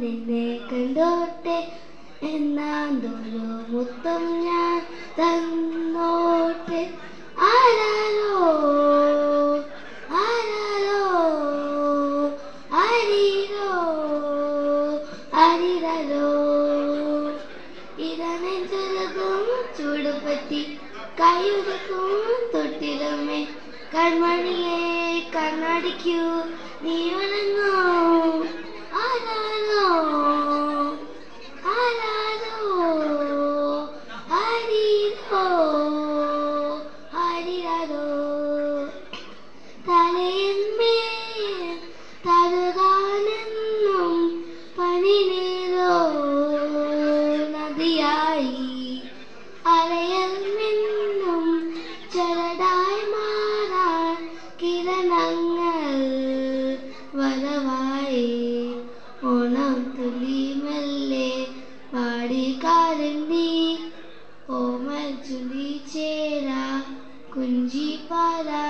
നിന്നെ കണ്ടോട്ടെ എന്നാന്തൊരു മുത്തം ഞാൻ തന്നോട്ടെ. ആരാരോ ആരാരോ ആരീരോ ആരീരോ ഇതനെഞ്ചുലകും ചൂടുപറ്റി കൈയുടുക്കും തൊട്ടിലുമേ കൺമണിയെ കണ്ണടിക്കൂ നീ ഉണങ്ങൂ. ആരാരോ ആരാരോ ആരീരോ ആരീരോ തലയന്മേൽ തരുകാനെന്നും പനിനീരോ നദിയായി അലയിൽ നിന്നും ചരടായി മാറാൻ കിരണങ്ങൾ വരവായി. ഓണം തുള്ളി മെല്ലെ പാടിക്കാരൻ നീ ഓമൽ ചുണ്ടി ചേരാ കുഞ്ചി പാരാ